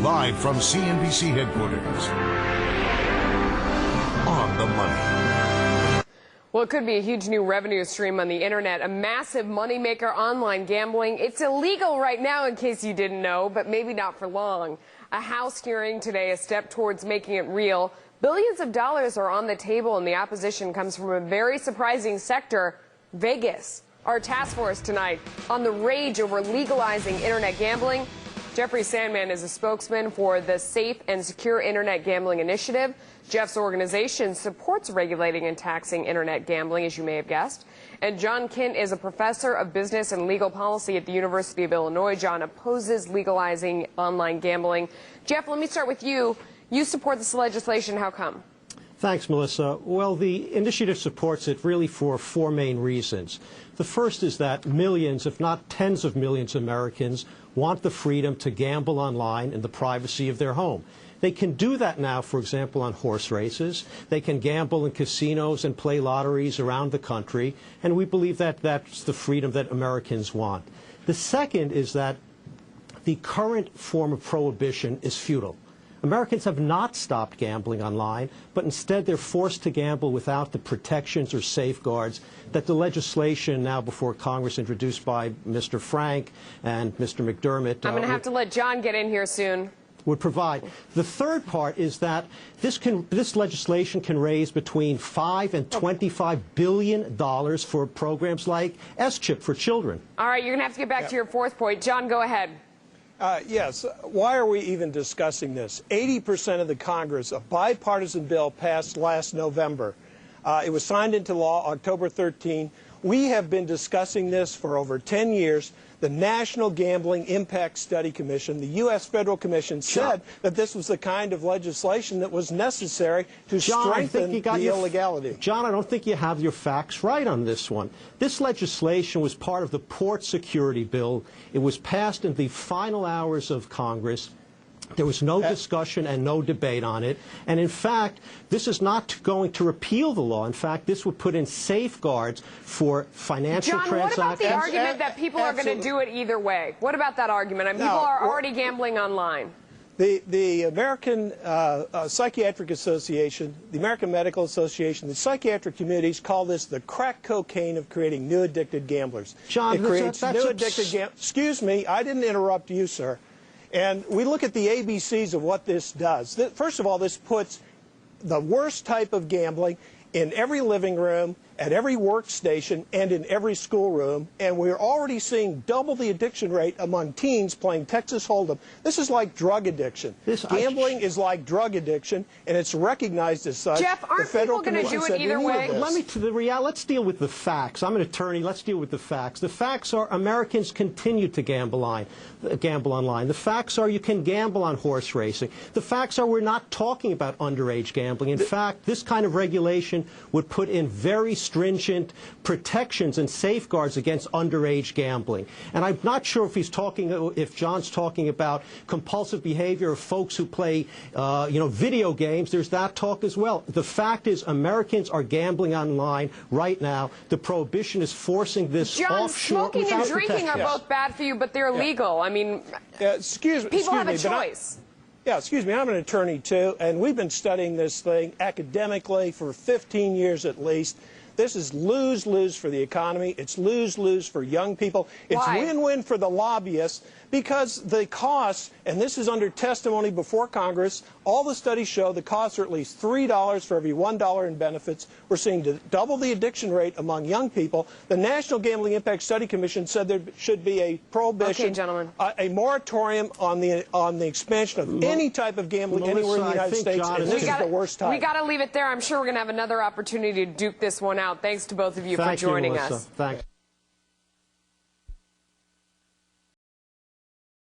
Live from CNBC headquarters. On the money. Well, it could be a huge new revenue stream on the internet, a massive moneymaker, online gambling. It's illegal right now, in case you didn't know, but maybe not for long. A House hearing today, a step towards making it real. Billions of dollars are on the table, and the opposition comes from a very surprising sector, Vegas. Our task force tonight on the rage over legalizing internet gambling. Jeffrey Sandman is a spokesman for the Safe and Secure Internet Gambling Initiative. Jeff's organization supports regulating and taxing internet gambling, as you may have guessed. And John Kindt is a professor of business and legal policy at the University of Illinois. John opposes legalizing online gambling. Jeff, let me start with you. You support this legislation. How come? Thanks, Melissa. Well, the initiative supports it really for four main reasons. The first is that millions, if not tens of millions of Americans want the freedom to gamble online in the privacy of their home. They can do that now, for example, on horse races. They can gamble in casinos and play lotteries around the country, and we believe that that's the freedom that Americans want. The second is that the current form of prohibition is futile. Americans have not stopped gambling online, but instead they're forced to gamble without the protections or safeguards that the legislation now before Congress introduced by Mr. Frank and Mr. McDermott I'm going to have to let John get in here soon. Would provide. The third part is that this legislation can raise between $5 and $25 billion for programs like S-chip for children. All right, you're going to have to get back to your fourth point. John, go ahead. Yes. Why are we even discussing this? 80% of the Congress, a bipartisan bill passed last November. It was signed into law October 13. We have been discussing this for over 10 years. The National Gambling Impact Study Commission, the U.S. Federal Commission, said that this was the kind of legislation that was necessary to strengthen the illegality. John, I don't think you have your facts right on this one. This legislation was part of the Port Security Bill. It was passed in the final hours of Congress. There was no discussion and no debate on it. And in fact, this is not going to repeal the law. In fact, this would put in safeguards for financial transactions. John, what about the argument that people are going to do it either way? What about that argument? I mean, people are already gambling online. The American Psychiatric Association, the American Medical Association, the psychiatric communities call this the crack cocaine of creating new addicted gamblers. John, it creates new addicted gamblers. Excuse me, I didn't interrupt you, sir. And we look at the ABCs of what this does. First of all, this puts the worst type of gambling in every living room, at every workstation, and in every schoolroom. And we're already seeing double the addiction rate among teens playing Texas Hold'em. This is like drug addiction. Gambling is like drug addiction, and it's recognized as such. Jeff, aren't people going to do it either way? Let's deal with the facts. I'm an attorney. Let's deal with the facts. The facts are Americans continue to gamble online. The facts are you can gamble on horse racing. The facts are we're not talking about underage gambling. In fact, this kind of regulation would put in very stringent protections and safeguards against underage gambling. And I'm not sure if John's talking about compulsive behavior of folks who play, video games. There's that talk as well. The fact is Americans are gambling online right now. The prohibition is forcing this offshore. Smoking and drinking are both bad for you, but they're legal. I mean, people have a choice. Excuse me, I'm an attorney too, and we've been studying this thing academically for 15 years at least. This is lose-lose for the economy. It's lose-lose for young people. It's win-win for the lobbyists because the costs, and this is under testimony before Congress, all the studies show the costs are at least $3 for every $1 in benefits. We're seeing double the addiction rate among young people. The National Gambling Impact Study Commission said there should be a prohibition, a moratorium on the expansion of any type of gambling anywhere in the United States, and this is the worst time. We got to leave it there. I'm sure we're going to have another opportunity to duke this one out. Thanks to both of you for joining us. Thanks.